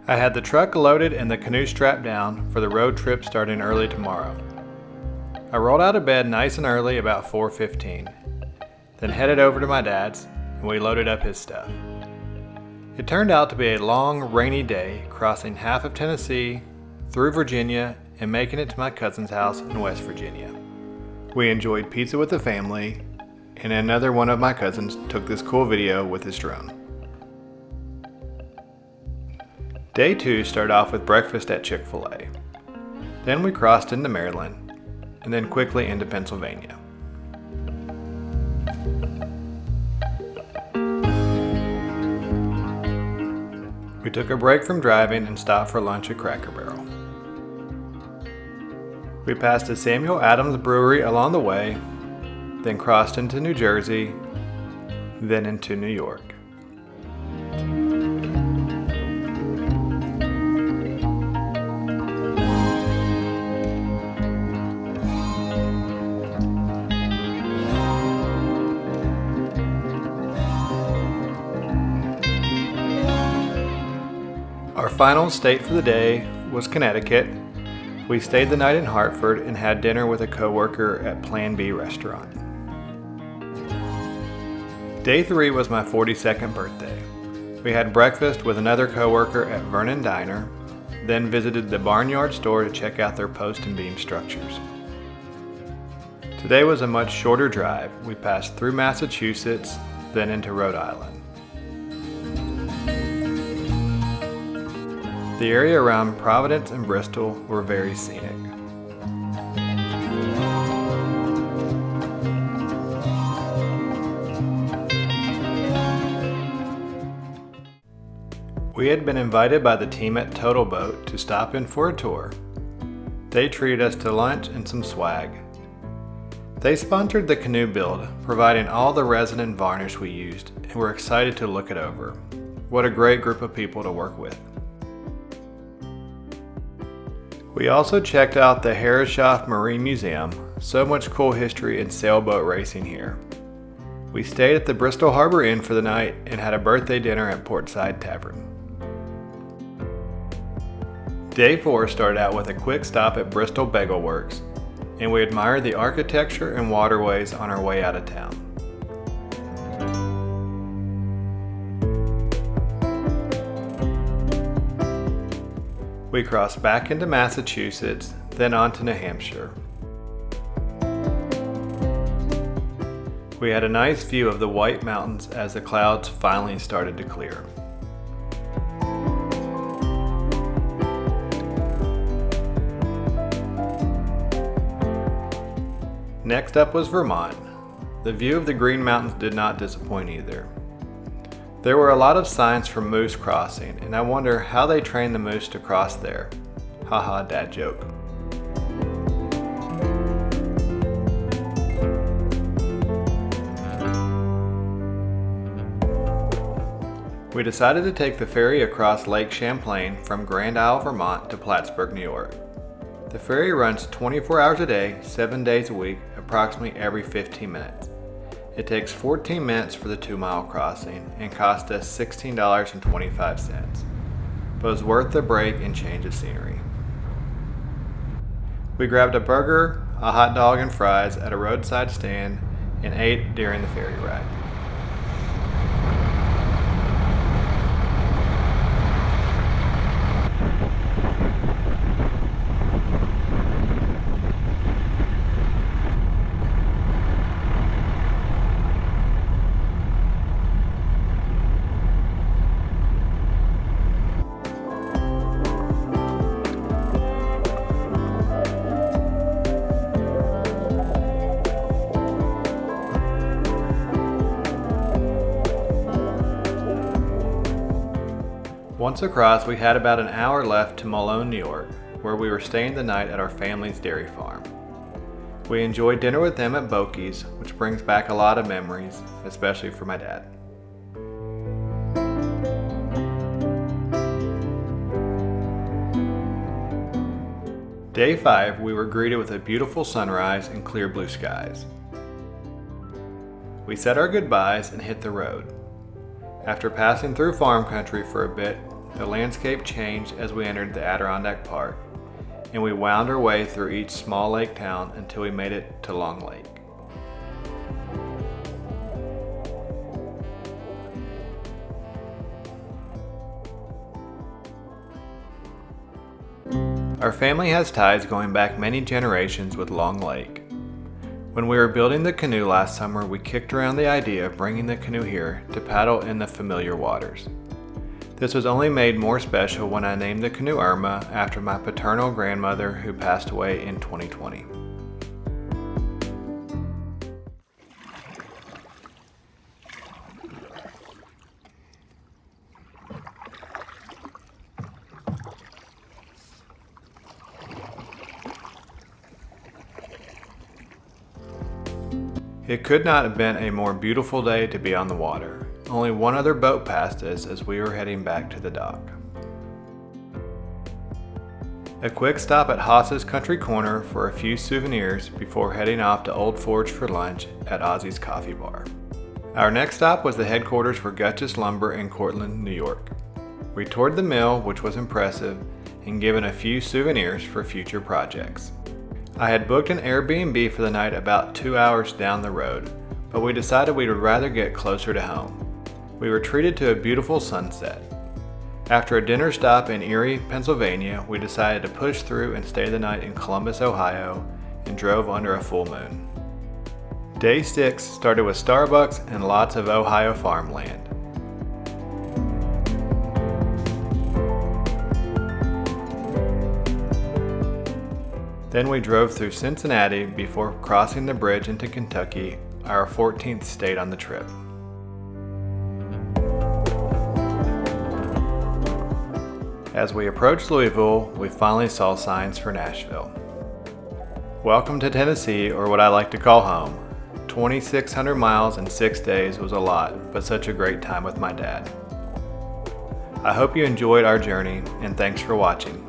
I had the truck loaded and the canoe strapped down for the road trip starting early tomorrow. I rolled out of bed nice and early, about 4:15, then headed over to my dad's and we loaded up his stuff. It turned out to be a long, rainy day, crossing half of Tennessee, through Virginia, and making it to my cousin's house in West Virginia. We enjoyed pizza with the family, and another one of my cousins took this cool video with his drone. Day 2 started off with breakfast at Chick-fil-A. Then we crossed into Maryland, and then quickly into Pennsylvania. We took a break from driving and stopped for lunch at Cracker Barrel. We passed a Samuel Adams brewery along the way, then crossed into New Jersey, then into New York. Our final state for the day was Connecticut. We stayed the night in Hartford and had dinner with a coworker at Plan B restaurant. Day 3 was my 42nd birthday. We had breakfast with another coworker at Vernon Diner, then visited the Barnyard store to check out their post and beam structures. Today was a much shorter drive. We passed through Massachusetts, then into Rhode Island. The area around Providence and Bristol were very scenic. We had been invited by the team at Total Boat to stop in for a tour. They treated us to lunch and some swag. They sponsored the canoe build, providing all the resin and varnish we used, and we're excited to look it over. What a great group of people to work with. We also checked out the Herreshoff Marine Museum. So much cool history and sailboat racing here. We stayed at the Bristol Harbor Inn for the night and had a birthday dinner at Portside Tavern. Day 4 started out with a quick stop at Bristol Bagel Works, and we admired the architecture and waterways on our way out of town. We crossed back into Massachusetts, then on to New Hampshire. We had a nice view of the White Mountains as the clouds finally started to clear. Next up was Vermont. The view of the Green Mountains did not disappoint either. There were a lot of signs for moose crossing, and I wonder how they train the moose to cross there. Haha, dad joke. We decided to take the ferry across Lake Champlain from Grand Isle, Vermont to Plattsburgh, New York. The ferry runs 24 hours a day, 7 days a week, approximately every 15 minutes. It takes 14 minutes for the 2-mile crossing and cost us $16.25, but it was worth the break and change of scenery. We grabbed a burger, a hot dog, and fries at a roadside stand and ate during the ferry ride. Once across, we had about an hour left to Malone, New York, where we were staying the night at our family's dairy farm. We enjoyed dinner with them at Boki's, which brings back a lot of memories, especially for my dad. Day 5, we were greeted with a beautiful sunrise and clear blue skies. We said our goodbyes and hit the road. After passing through farm country for a bit, The landscape changed as we entered the Adirondack Park, and we wound our way through each small lake town until we made it to Long Lake. Our family has ties going back many generations with Long Lake. When we were building the canoe last summer, we kicked around the idea of bringing the canoe here to paddle in the familiar waters. This was only made more special when I named the canoe Irma after my paternal grandmother who passed away in 2020. It could not have been a more beautiful day to be on the water. Only one other boat passed us as we were heading back to the dock. A quick stop at Haas's Country Corner for a few souvenirs before heading off to Old Forge for lunch at Ozzy's Coffee Bar. Our next stop was the headquarters for Guchtess Lumber in Cortland, New York. We toured the mill, which was impressive, and given a few souvenirs for future projects. I had booked an Airbnb for the night about 2 hours down the road, but we decided we would rather get closer to home. We were treated to a beautiful sunset. After a dinner stop in Erie, Pennsylvania, we decided to push through and stay the night in Columbus, Ohio, and drove under a full moon. Day 6 started with Starbucks and lots of Ohio farmland. Then we drove through Cincinnati before crossing the bridge into Kentucky, our 14th state on the trip. As we approached Louisville, we finally saw signs for Nashville. Welcome to Tennessee, or what I like to call home. 2,600 miles in 6 days was a lot, but such a great time with my dad. I hope you enjoyed our journey, and thanks for watching.